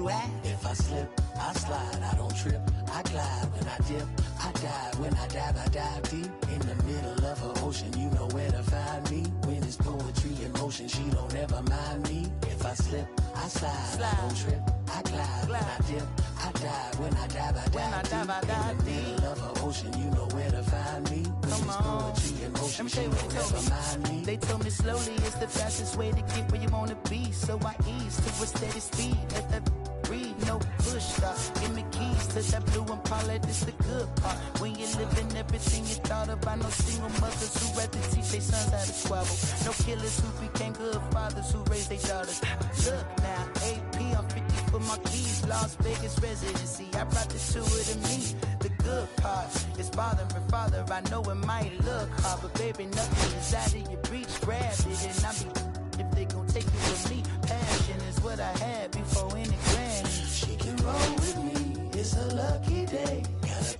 you at? If I slip, I slide, I don't trip. I glide when I dip, I dive. When I dive deep. In the middle of an ocean, you know where to find me. When it's poetry in motion, she don't ever mind me. If I slip, I slide, I don't trip. I glide when I dip, I dive. When I dive deep. In the middle of an ocean, you know where to find me. When it's poetry in motion, she don't ever mind me. They told me slowly is the fastest way to get where you wanna be. So I ease to a steady speed. Let that breathe, no push stop. Give me keys to that blue Impala, this the good part. When you living everything you thought about. No single mothers who rather teach their sons how to squabble. No killers who became good fathers who raised their daughters. Look now, AP, I'm 50 for my keys. Las Vegas residency, I brought the two to me. The good part is father and father. I know it might look hard, but baby, nothing is out of your reach. Grab it and I be if they gon' take it with me. Passion is what I had before any grand. She can roll with me, it's a lucky day. Got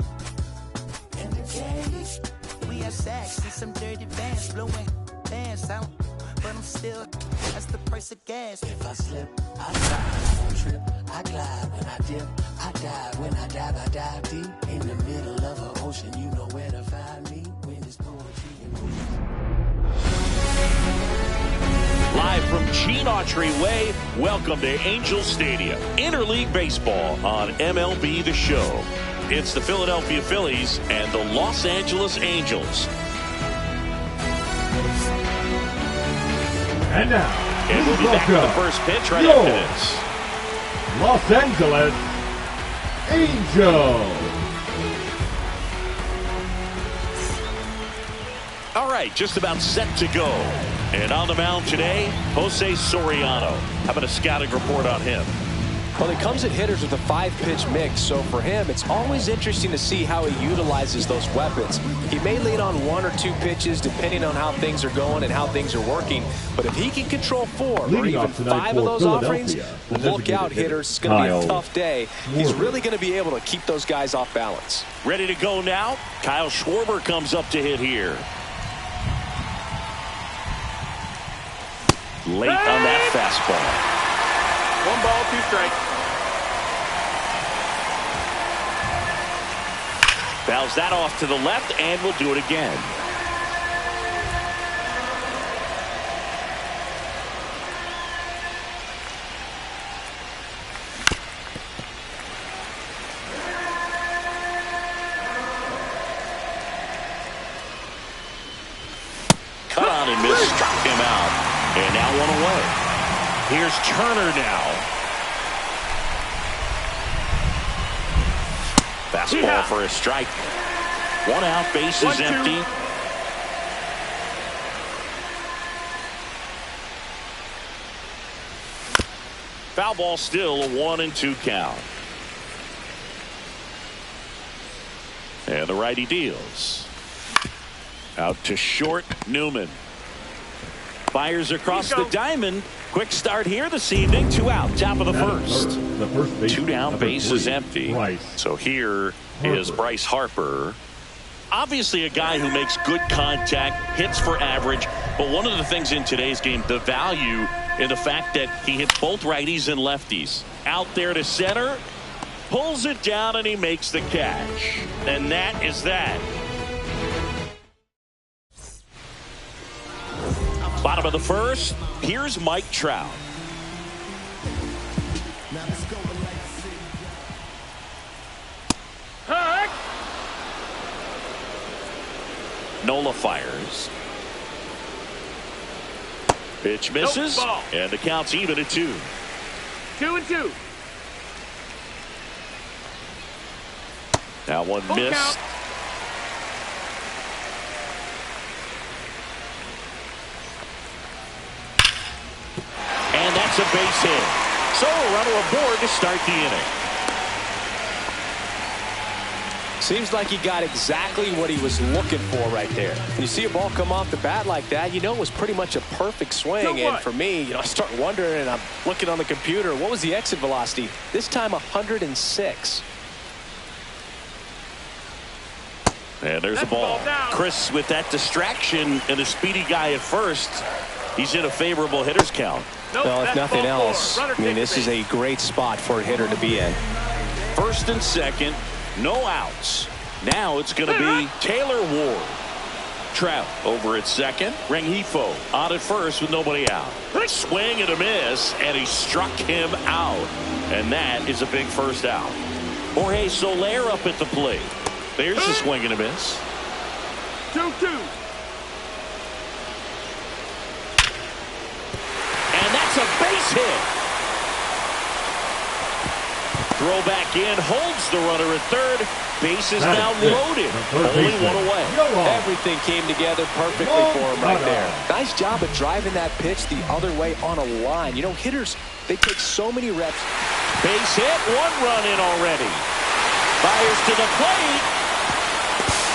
a in the cage. We have sacks and some dirty vans blowing bands out, but I'm still, that's the price of gas. If I slip, I slide, I don't trip. I glide when I dip, I dive. When I dive deep. In the middle of an ocean, you know where to find me. When it's poetry and motion. Live from Gene Autry Way, welcome to Angel Stadium. Interleague Baseball on MLB The Show. It's the Philadelphia Phillies and the Los Angeles Angels. And now, and we'll be back with the first pitch right after this. Los Angeles Angels. All right, just about set to go. And on the mound today, Jose Soriano. How about a scouting report on him? Well, he comes at hitters with a 5-pitch mix, so for him, it's always interesting to see how he utilizes those weapons. He may lean on 1 or 2 pitches, depending on how things are going and how things are working. But if he can control 4 or even 5 of those offerings, look out, hitters. It's going to be a tough day. He's really going to be able to keep those guys off balance. Ready to go now. Kyle Schwarber comes up to hit here. Late on that fastball. 1 ball, 2 strikes. Fouls that off to the left, and we'll do it again. Cut on and missed, struck him out. And now 1 away. Here's Turner now. Fastball for a strike. 1 out, base is empty. Foul ball still, a 1-2 count. And the righty deals. Out to short, Newman. Fires across the diamond. Quick start here this evening. 2 out, top of the first. 2 down, base is empty. So here is Bryce Harper. Obviously a guy who makes good contact, hits for average. But one of the things in today's game, the value in the fact that he hits both righties and lefties. Out there to center, pulls it down, and he makes the catch. And that is that. Bottom of the first, here's Mike Trout. Nola fires. Pitch misses, and the count's even at 2. 2-2. Now 1 missed. Count. And that's a base hit. So a runner aboard to start the inning. Seems like he got exactly what he was looking for right there. When you see a ball come off the bat like that, you know it was pretty much a perfect swing. And for me, I start wondering, and I'm looking on the computer, what was the exit velocity? This time 106. And there's a ball. Chris with that distraction and a speedy guy at first. He's in a favorable hitter's count. Nope, Well, if that's nothing ball else, four. I mean, this is a great spot for a hitter to be in. First and second, no outs. Now it's going to be Taylor Ward. Trout over at second. Rengifo on at first with nobody out. Swing and a miss, and he struck him out. And that is a big first out. Jorge Soler up at the plate. There's the swing and a miss. 2-2. And that's a base hit. Throw back in, holds the runner at third. Base is now loaded. Only one away. Everything came together perfectly for him right there. Nice job of driving that pitch the other way on a line. You know, hitters, they take so many reps. Base hit, one run in already. Fires to the plate.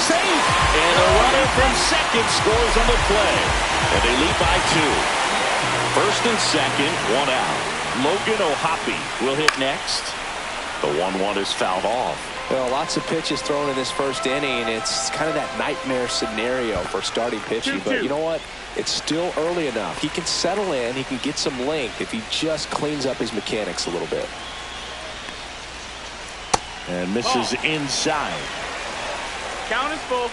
Safe. And the runner from second scores on the play. And they lead by 2. First and second, one out. Logan O'Hoppe will hit next. The 1-1 is fouled off. Well, lots of pitches thrown in this first inning. It's kind of that nightmare scenario for starting pitching. But you know what? It's still early enough. He can settle in. He can get some length if he just cleans up his mechanics a little bit. And misses inside. Count is full.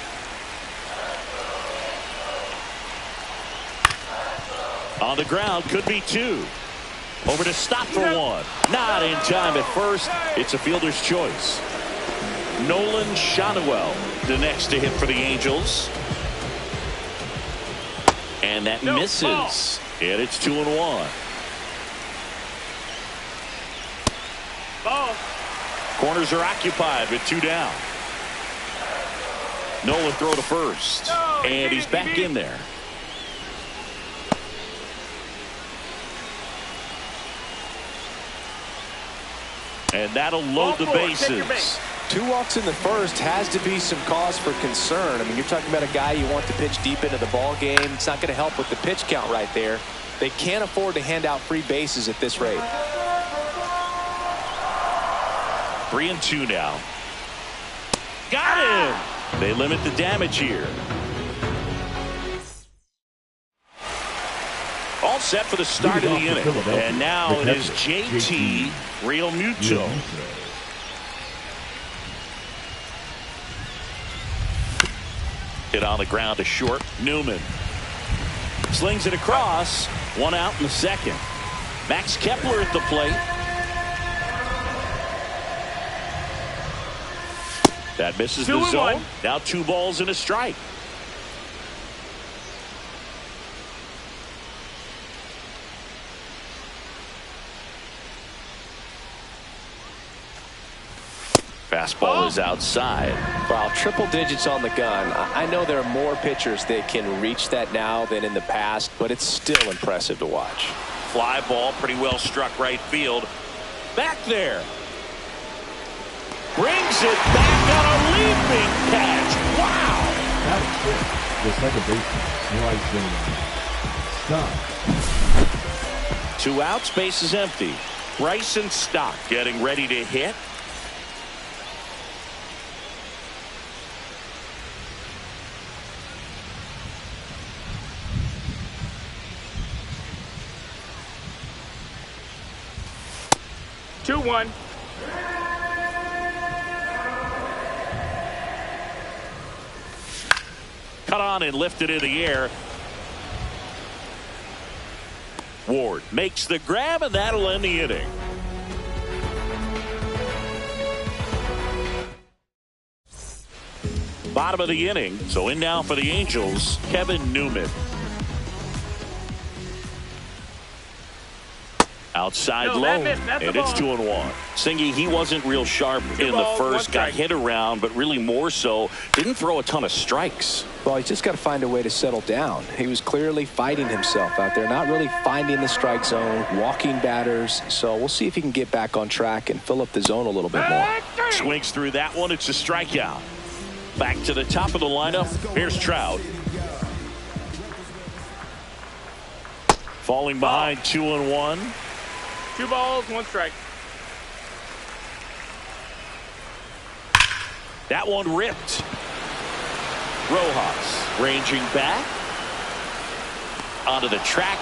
On the ground, could be 2. Over to stop for 1. Not in time at first. It's a fielder's choice. Nolan Schanuel, the next to hit for the Angels. And that misses. And it's 2-1. Ball. Corners are occupied with 2 down. Nolan throw to first. And he's back in there. And that'll load the bases. 2 walks in the first has to be some cause for concern. I mean, you're talking about a guy you want to pitch deep into the ball game. It's not going to help with the pitch count right there. They can't afford to hand out free bases at this rate. 3-2 now. Got him. They limit the damage here. All set for the start of the inning. And now it is JT Realmuto. Hit on the ground to short. Newman slings it across. 1 out in the second. Max Kepler at the plate. That misses the zone. Now 2 balls and a strike. Fastball is outside. Wow, triple digits on the gun. I know there are more pitchers that can reach that now than in the past, but it's still impressive to watch. Fly ball, pretty well struck right field. Back there. Brings it back on a leaping catch. Wow. That's it. The second baseman, Bryson Stott. 2 outs, base is empty. Bryson Stott getting ready to hit. Two, 1. Cut on and lifted in the air. Ward makes the grab, and that'll end the inning. Bottom of the inning, so in now for the Angels, Kevin Newman. Outside low, and it's 2-1. Singy, he wasn't real sharp in the first, got hit around, but really more so, didn't throw a ton of strikes. Well, he's just got to find a way to settle down. He was clearly fighting himself out there, not really finding the strike zone, walking batters. So we'll see if he can get back on track and fill up the zone a little bit more. Swings through that one. It's a strikeout. Back to the top of the lineup. Here's Trout. Falling behind 2-1. 2 balls, 1 strike. That one ripped. Rojas ranging back. onto the track,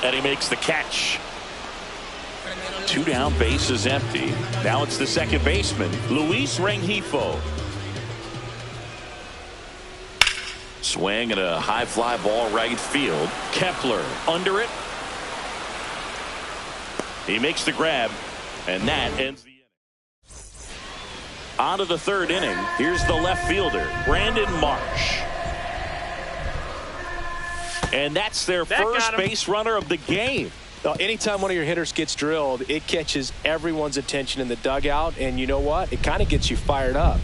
and he makes the catch. 2 down, base is empty. Now it's the second baseman, Luis Rengifo. Swing and a high fly ball right field. Kepler under it. He makes the grab, and that ends the inning. On to the third inning. Here's the left fielder, Brandon Marsh. And that's their first base runner of the game. Now, anytime one of your hitters gets drilled, it catches everyone's attention in the dugout, and you know what? It kind of gets you fired up.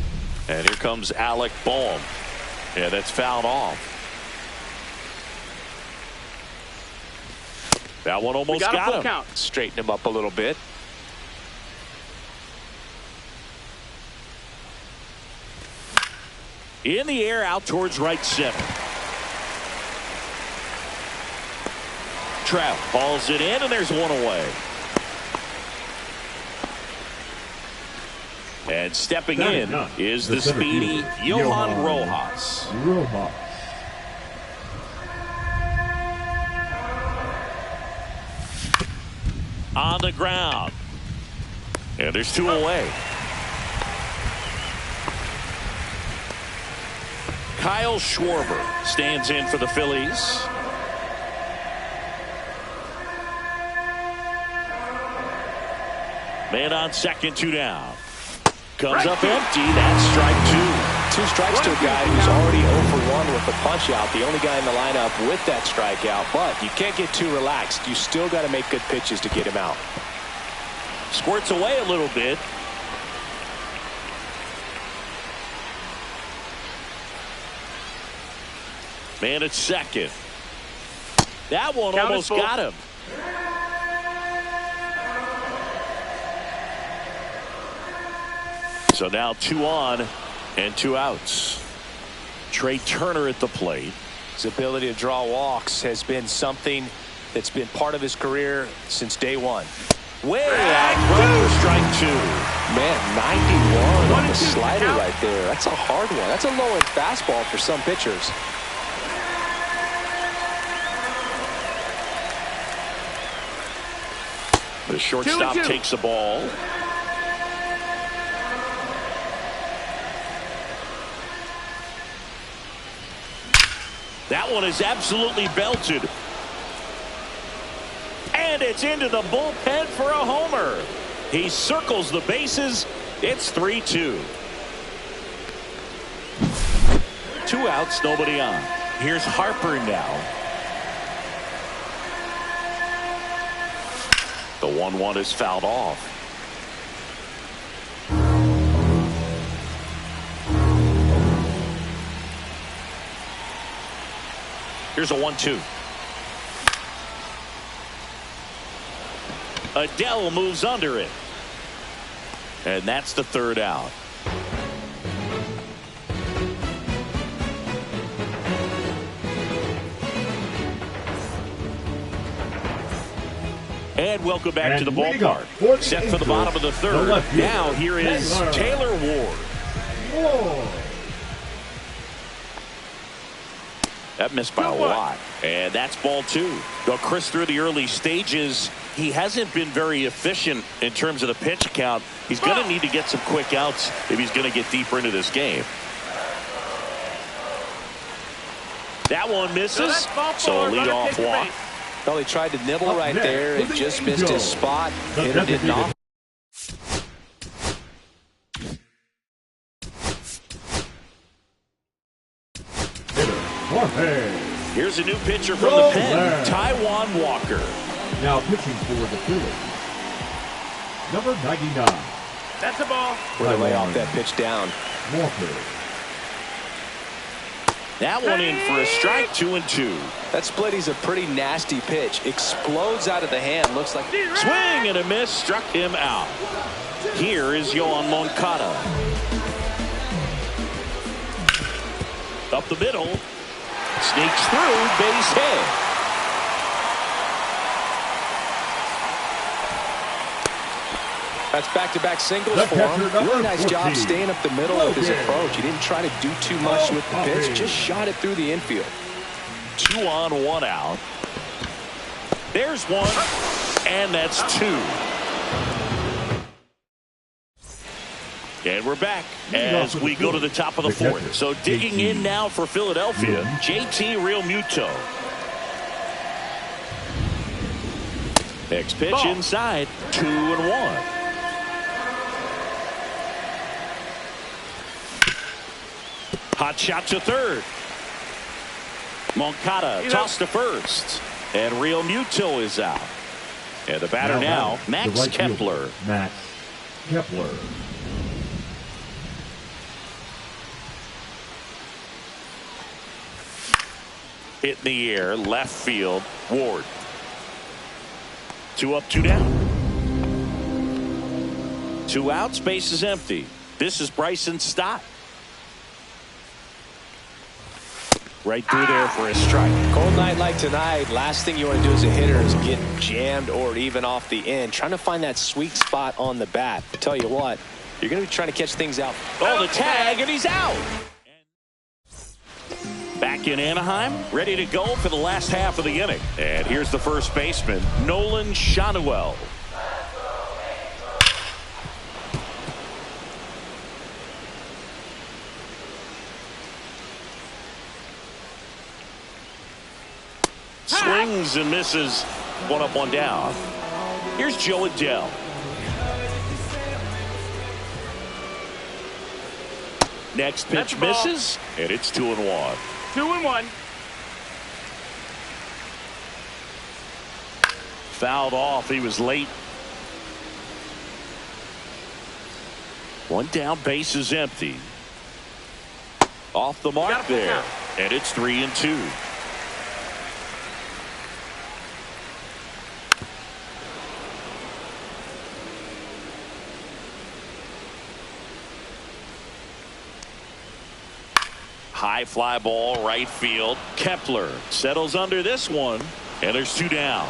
And here comes Alec Bohm. Yeah, that's fouled off. That one almost got him. Count. Straighten him up a little bit. In the air, out towards right center. Trout hauls it in, and there's one away. And stepping in is the speedy Johan Rojas. On the ground. And there's 2 away. Kyle Schwarber stands in for the Phillies. Man on second, 2 down. Comes up empty. That's strike 2. 2 strikes to a guy who's already 0 for 1 with the punch out. The only guy in the lineup with that strikeout. But you can't get too relaxed. You still got to make good pitches to get him out. Squirts away a little bit. Man at second. That one almost got him. So now 2 on and 2 outs. Trey Turner at the plate. His ability to draw walks has been something that's been part of his career since day one. Way out for strike 2. Man, 91 on the slider right there. That's a hard one. That's a low-end fastball for some pitchers. The shortstop takes the ball. That one is absolutely belted. And it's into the bullpen for a homer. He circles the bases. It's 3-2. 2 outs, nobody on. Here's Harper now. The 1-1 is fouled off. Here's a 1-2. Adele moves under it. And that's the 3rd out. And welcome back to the ballpark. Set for the bottom of the 3rd. Now here is Taylor Ward. That missed by a lot. And that's ball 2. Though Chris, through the early stages, he hasn't been very efficient in terms of the pitch count. He's going to need to get some quick outs if he's going to get deeper into this game. That one misses. So a leadoff walk. Well, he tried to nibble right there and just missed his spot. Hitter did not. Here's a new pitcher from the pen, Taijuan Walker. Now pitching for the Phillies, number 99. That's a ball. We're going to lay off that pitch down. Walker. That one in for a strike, 2-2. That split is a pretty nasty pitch. Explodes out of the hand. Looks like swing and a miss, struck him out. Here is Yoan Moncada. Up the middle. Sneaks through, base hit. That's back-to-back singles for him. Really nice job staying up the middle of his approach. He didn't try to do too much with the pitch, just shot it through the infield. 2 on, 1 out. There's one, and that's two. And we're back as we go to the top of the fourth. So digging in now for Philadelphia, JT Realmuto. Next pitch inside, 2-1. Hot shot to third. Moncada tossed to first. And Realmuto is out. And the batter now Max Kepler. Max Kepler. Hit in the air, left field, Ward. 2 up, 2 down. 2 outs, base is empty. This is Bryson Stott. Right through there for a strike. Cold night like tonight, last thing you want to do as a hitter is get jammed or even off the end. Trying to find that sweet spot on the bat. I tell you what, you're going to be trying to catch things out. Oh, the tag, and he's out. Back in Anaheim, ready to go for the last half of the inning. And here's the first baseman, Nolan Schanuel. Swings and misses. 1 up, 1 down. Here's Joe Adell. Next pitch misses, and it's 2-1. 2-1. Fouled off. He was late. 1 down, base is empty. Off the mark there, and it's 3-2. High fly ball, right field. Kepler settles under this one, and there's 2 down.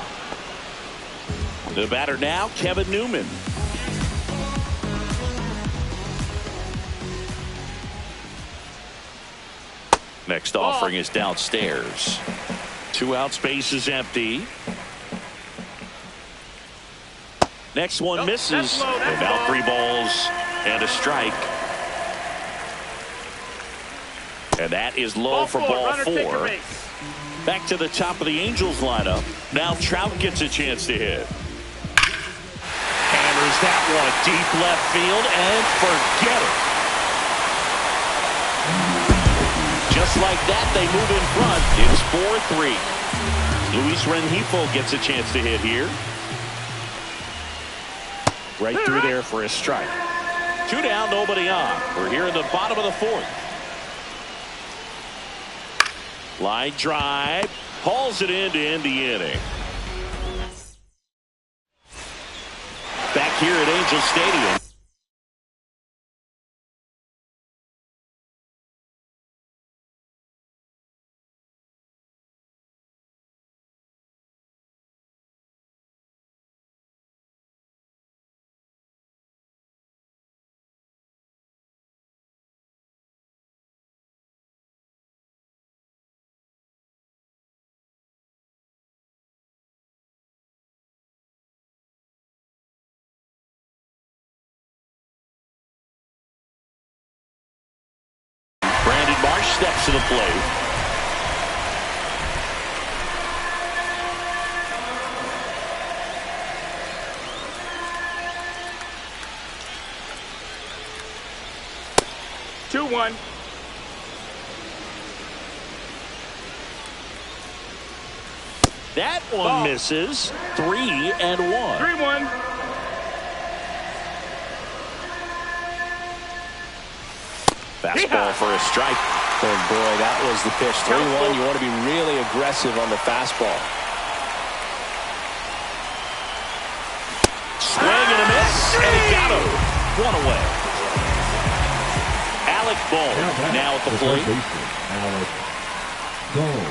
The batter now, Kevin Newman. Next offering is downstairs. 2 outs, base is empty. Next one misses. And now 3 balls and a strike. And that is low for ball 4. Back to the top of the Angels lineup. Now Trout gets a chance to hit. Hammers that one deep left field and forget it. Just like that, they move in front. It's 4-3. Luis Rengifo gets a chance to hit here. Right through there for a strike. 2 down, nobody on. We're here in the bottom of the 4th. Line drive, hauls it in to end the inning. Back here at Angel Stadium. Steps to the plate. Two-one. That one misses. 3-1. 3-1. Fastball for a strike. And boy, that was the pitch. 3-1. You want to be really aggressive on the fastball. Swing and a miss, and he got him. 1 away. Alec Bohm now at the plate. Alec Bohm.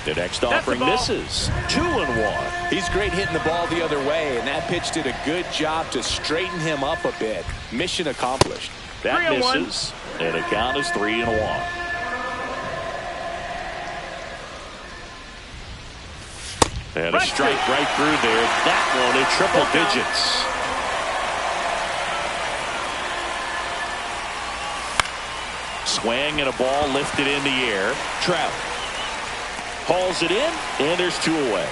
The next offering misses. 2-1. He's great hitting the ball the other way, and that pitch did a good job to straighten him up a bit. Mission accomplished. That misses, and the count is 3-1. And a strike right through there. That one in triple digits. Swing and a ball lifted in the air. Trout hauls it in, and there's 2 away.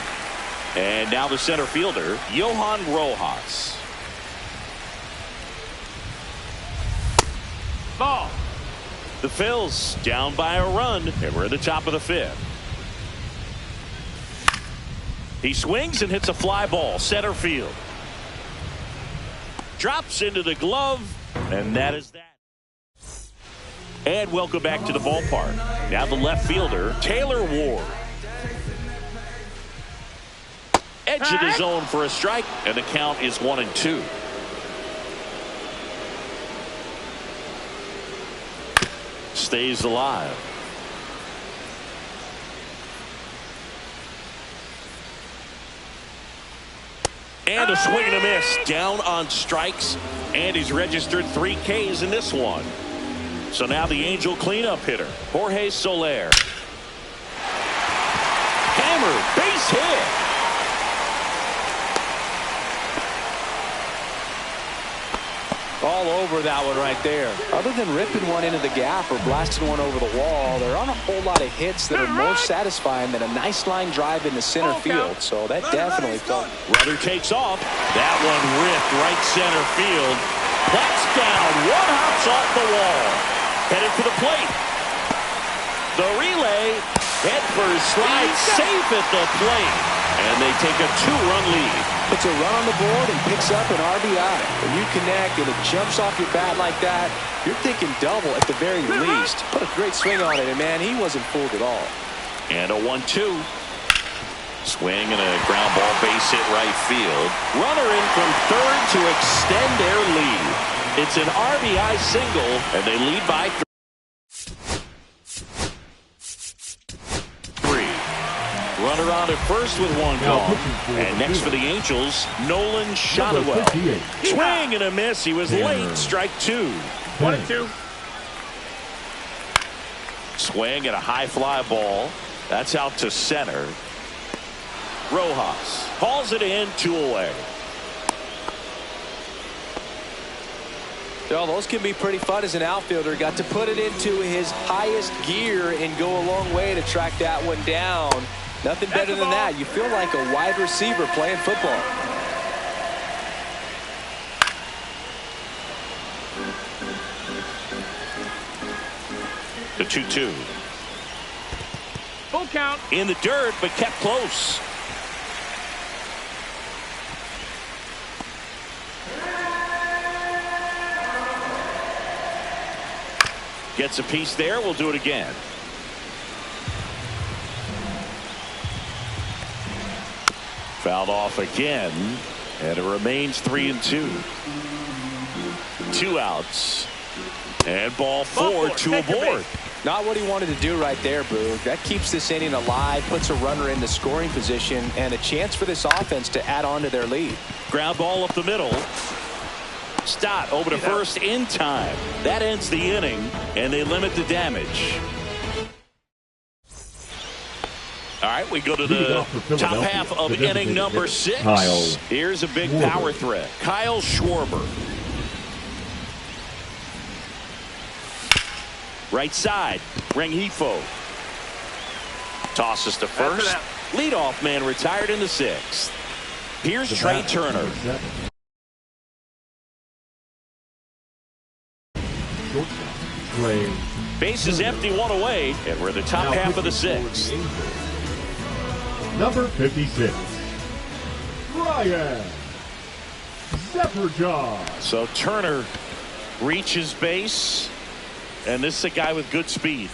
And now the center fielder, Johan Rojas. Ball. The Phils down by a run, and we're at the top of the 5th. He swings and hits a fly ball center field. Drops into the glove, and that is that. And welcome back to the ballpark. Now the left fielder, Taylor Ward. Edge of the zone for a strike, and the count is 1-2. Stays alive. And a swing and a miss. Down on strikes. And he's registered 3 Ks in this one. So now the Angel cleanup hitter, Jorge Soler. Hammer, base hit. All over that one right there. Other than ripping one into the gap or blasting one over the wall, there aren't a whole lot of hits that are more satisfying than a nice line drive into center field. So that definitely felt. Runner takes off. That one ripped right center field. That's down. One hops off the wall. Headed for the plate. The relay. Head first slide. Safe at the plate. And they take a 2-run lead. Puts a run on the board and picks up an RBI. When you connect and it jumps off your bat like that, you're thinking double at the very least. Put a great swing on it, and man, he wasn't fooled at all. And a 1-2. Swing and a ground ball base hit right field. Runner in from third to extend their lead. It's an RBI single, and they lead by 3. Runner on at first with 1 gone. And next for the Angels, Nolan Shotwell. Swing and a miss. He was late. Strike 2. 1-2. Swing and a high fly ball. That's out to center. Rojas hauls it in, 2 away. Well, those can be pretty fun as an outfielder. Got to put it into his highest gear and go a long way to track that one down. Nothing better than that. You feel like a wide receiver playing football. The 2-2. Full count. In the dirt, but kept close. Gets a piece there. We'll do it again. Fouled off again, and it remains 3-2. 2 outs, and ball 4, 2 aboard. Not what he wanted to do right there, Boog. That keeps this inning alive, puts a runner in the scoring position, and a chance for this offense to add on to their lead. Ground ball up the middle. Stott over to first in time. That ends the inning, and they limit the damage. All right, we go to the top half of inning number 6. Here's a big power threat. Kyle Schwarber. Right side, Rengifo. Tosses to first. Leadoff man retired in the 6th. Here's Trey Turner. Base is empty, 1 away, and we're at the top half of the 6th. Number 56, Ryan Zepperjohn. So Turner reaches base, and this is a guy with good speed.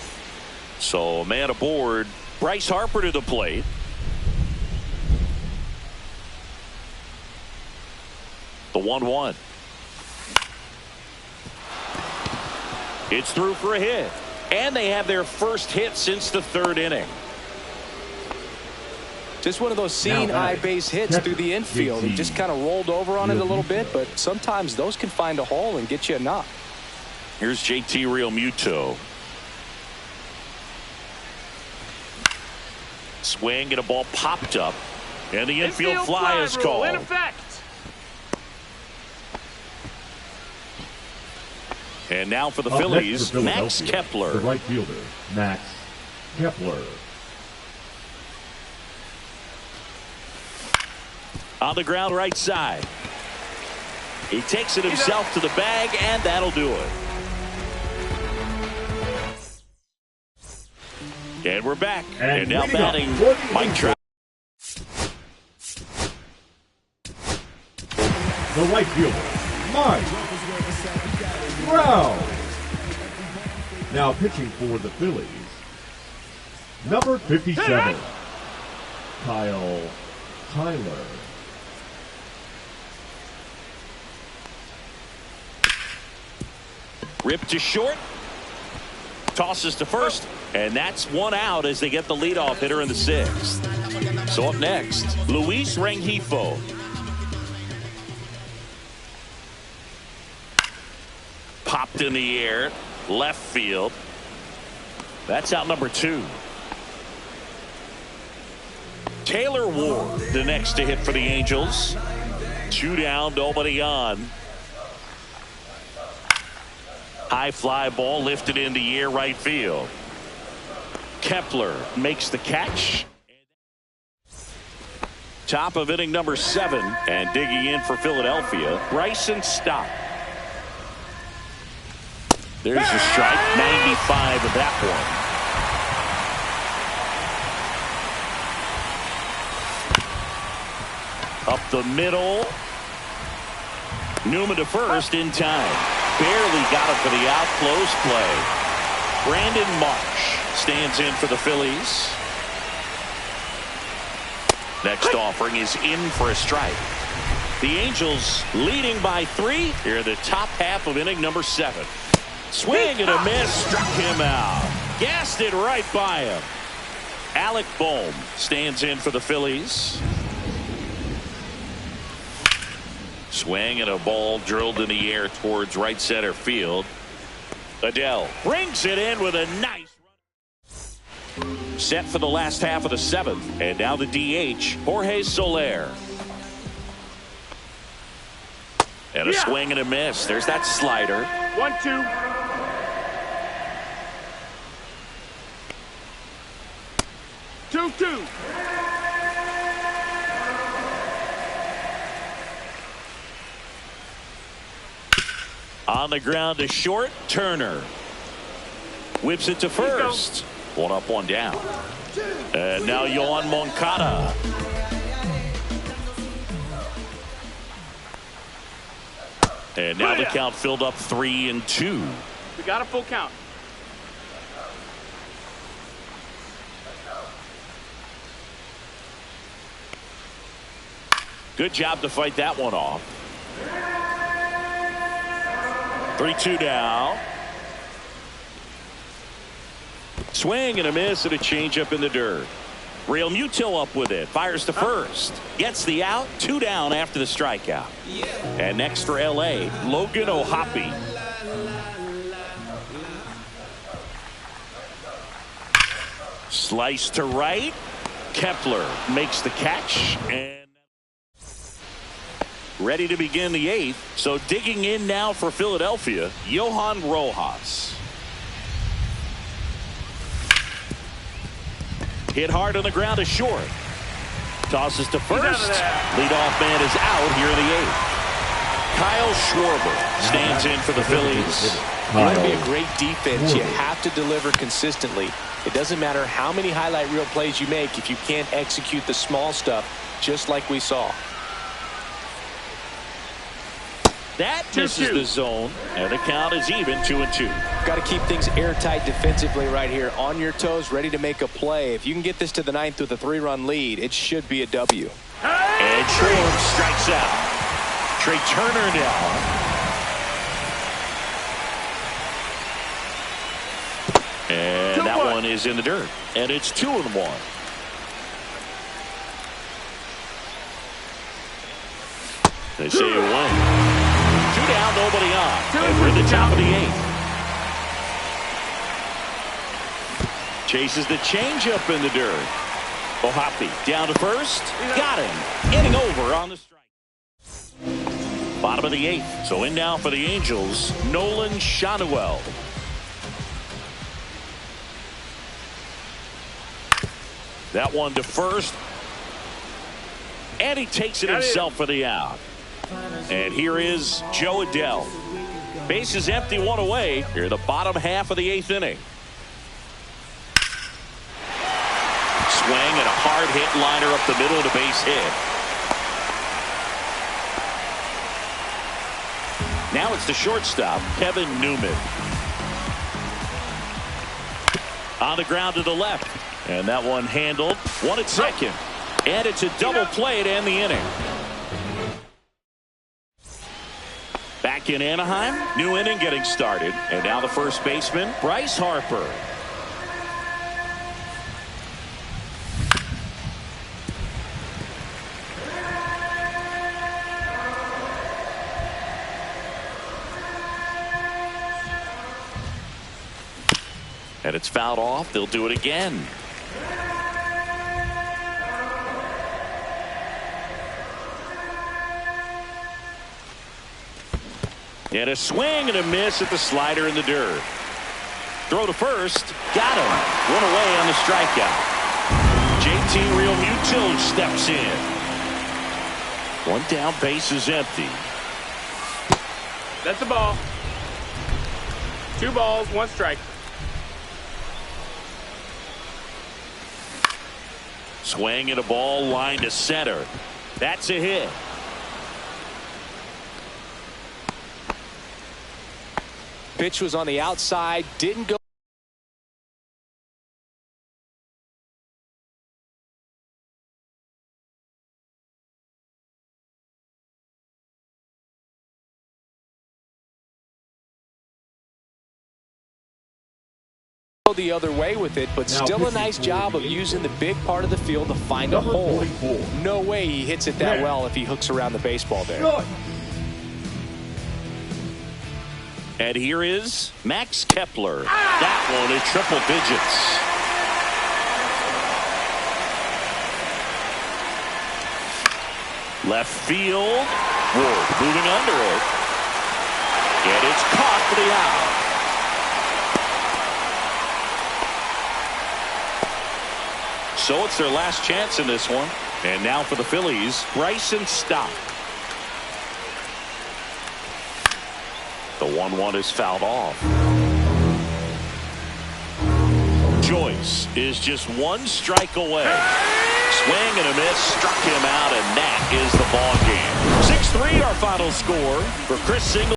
So a man aboard. Bryce Harper to the plate. The 1-1. It's through for a hit, and they have their first hit since the 3rd inning. Just one of those seeing eye base hits through the infield. He just kind of rolled over on it a little bit, but sometimes those can find a hole and get you a knock. Here's JT Realmuto. Swing and a ball popped up. And the infield fly is called. In effect. And now for the Up Phillies, for Max Philadelphia, Kepler. the right fielder, Max Kepler. On the ground right side. He takes it himself to the bag, and that'll do it. And we're back. And now batting, Mike Trout. The right fielder, Mike Trout. Now pitching for the Phillies, number 57, Kyle Tyler. Ripped to short. Tosses to first. And that's one out as they get the leadoff hitter in the sixth. So up next, Luis Rengifo. Popped in the air. Left field. That's out number 2. Taylor Ward, the next to hit for the Angels. 2 down, nobody on. High fly ball lifted in the air, right field. Kepler makes the catch. Top of inning number 7, and digging in for Philadelphia, Bryson Stott. There's a strike, 95 of that one. Up the middle. Newman to first in time. Barely got him for the out. Close play. Brandon Marsh stands in for the Phillies. Next offering is in for a strike. The Angels leading by 3 here in the top half of inning number 7. Swing and a miss, struck him out. Gassed it right by him. Alec Bohm stands in for the Phillies. Swing and a ball drilled in the air towards right center field. Adele brings it in with a nice run. Set for the last half of the 7th. And now the DH, Jorge Soler. And a swing and a miss. There's that slider. 1-2. 2-2. On the ground to short, Turner. Whips it to first. 1 up, 1 down. And now Yohan Moncada. And now the count filled up 3-2. We got a full count. Good job to fight that one off. 3-2 now. Swing and a miss and a changeup in the dirt. Real Muto up with it. Fires to first. Gets the out. 2 down after the strikeout. And next for LA, Logan O'Hoppe. Slice to right. Kepler makes the catch. And ready to begin the 8th. So digging in now for Philadelphia, Johan Rojas. Hit hard on the ground to short. Tosses to first. Leadoff man is out here in the 8th. Kyle Schwarber stands in for the Phillies. You want to be a great defense, you have to deliver consistently. It doesn't matter how many highlight reel plays you make if you can't execute the small stuff, just like we saw. That misses the zone, and the count is even 2-2. Got to keep things airtight defensively right here, on your toes, ready to make a play. If you can get this to the 9th with a 3-run lead, it should be a W. And Trey strikes out. Trey Turner now. And that one is in the dirt, and it's 2-1. They say a win. 2 down, nobody on. And we're at the top of the 8th. Chases the changeup in the dirt. Ohapi down to first. Got him. Inning over on the strike. Bottom of the 8th. So in now for the Angels, Nolan Shanuel. That one to first. And he takes it himself for the out. And here is Joe Adell. Bases empty, one away. Here the bottom half of the 8th inning. Swing and a hard hit liner up the middle of the base hit. Now it's the shortstop, Kevin Newman. On the ground to the left. And that one handled. One at second. And it's a double play to end the inning. Back in Anaheim, new inning getting started. And now the first baseman, Bryce Harper. And it's fouled off. They'll do it again. And a swing and a miss at the slider in the dirt. Throw to first. Got him. One away on the strikeout. JT Realmuto steps in. One down, base is empty. That's a ball. 2 balls, 1 strike. Swing and a ball line to center. That's a hit. Pitch was on the outside, didn't go. The other way with it, but Now still a nice job of using the big part of the field to find a hole. 44. No way he hits it that well if he hooks around the baseball there. Good. And here is Max Kepler. That one is triple digits. Left field. Ward moving under it. And it's caught for the out. So it's their last chance in this one. And now for the Phillies, Bryson Stott. The 1-1 is fouled off. Joyce is just 1 strike away. Swing and a miss, struck him out, and that is the ball game. 6-3 our final score for Chris Singleton.